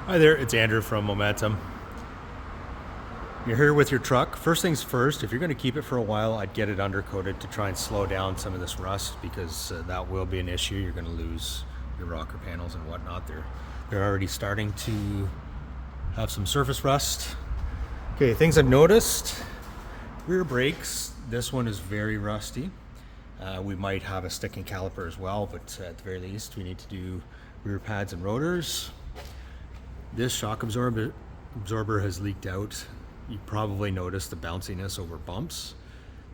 Hi there, it's Andrew from Momentum. You're here with your truck. First things first, if you're going to keep it for a while, I'd get it undercoated to try and slow down some of this rust because that will be an issue. You're going to lose your rocker panels and whatnot. They're already starting to have some surface rust. Okay, things I've noticed. Rear brakes, this one is very rusty. We might have a sticking caliper as well, but at the very least, we need to do rear pads and rotors. This shock absorber has leaked out. You probably noticed the bounciness over bumps.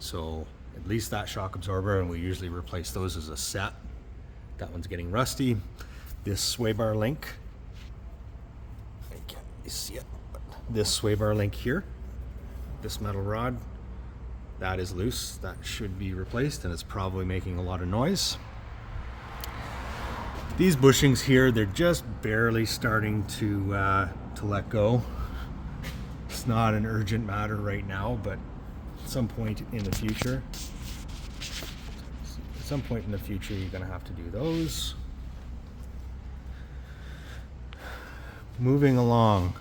So at least that shock absorber, and we usually replace those as a set. That one's getting rusty. This sway bar link, can't you see it? This sway bar link here, this metal rod, that is loose. That should be replaced, and it's probably making a lot of noise. These bushings here, they're just barely starting to let go. It's not an urgent matter right now, but at some point in the future, you're gonna have to do those. Moving along,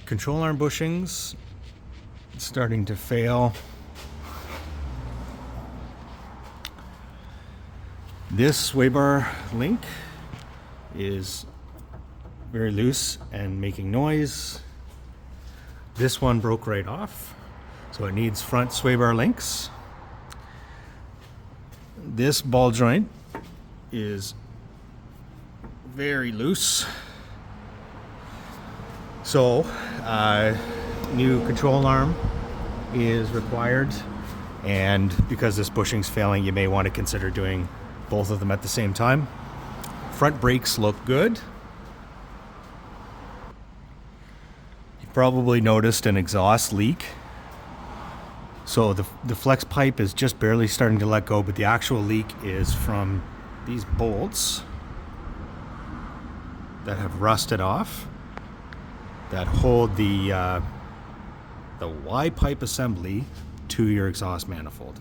control arm bushings starting to fail. This sway bar link is very loose and making noise. This one broke right off, so it needs front sway bar links. This ball joint is very loose, so new control arm is required, and because this bushing's failing, you may want to consider doing both of them at the same time. Front brakes look good. You've probably noticed an exhaust leak. So the flex pipe is just barely starting to let go, but the actual leak is from these bolts that have rusted off that hold the Y pipe assembly to your exhaust manifold.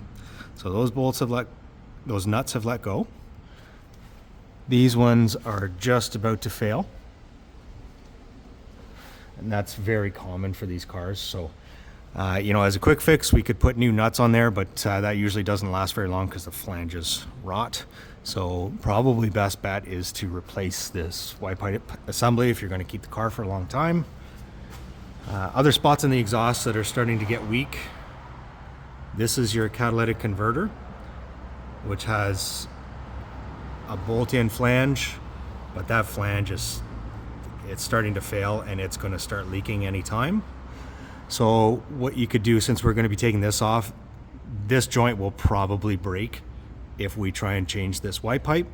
So those nuts have let go. These ones are just about to fail, and that's very common for these cars. So as a quick fix, we could put new nuts on there, but that usually doesn't last very long because the flanges rot. So probably best bet is to replace this Y pipe assembly if you're going to keep the car for a long time. Other spots in the exhaust that are starting to get weak. This is your catalytic converter, which has a bolt-in flange, but that flange it's starting to fail, and it's going to start leaking anytime. So what you could do, since we're going to be taking this off, this joint will probably break if we try and change this Y pipe.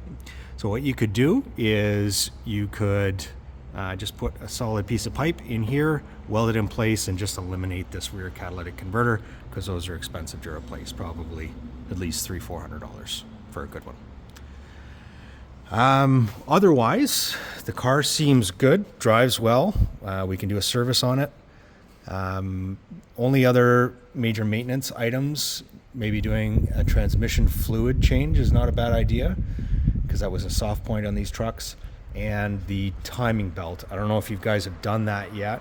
So what you could do is you could just put a solid piece of pipe in here, weld it in place, and just eliminate this rear catalytic converter, because those are expensive to replace, probably at least $300-400 for a good one. Otherwise, the car seems good, drives well. We can do a service on it. Only other major maintenance items, maybe doing a transmission fluid change is not a bad idea, because that was a soft point on these trucks. And the timing belt, I don't know if you guys have done that yet.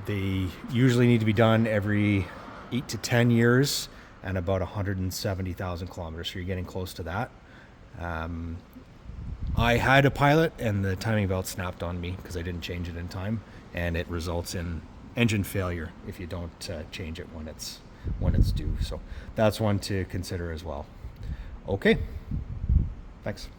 They usually need to be done every 8 to 10 years and about 170,000 kilometers, so you're getting close to that. I had a Pilot, and the timing belt snapped on me because I didn't change it in time, and it results in engine failure if you don't change it when it's due. So that's one to consider as well. Okay, thanks.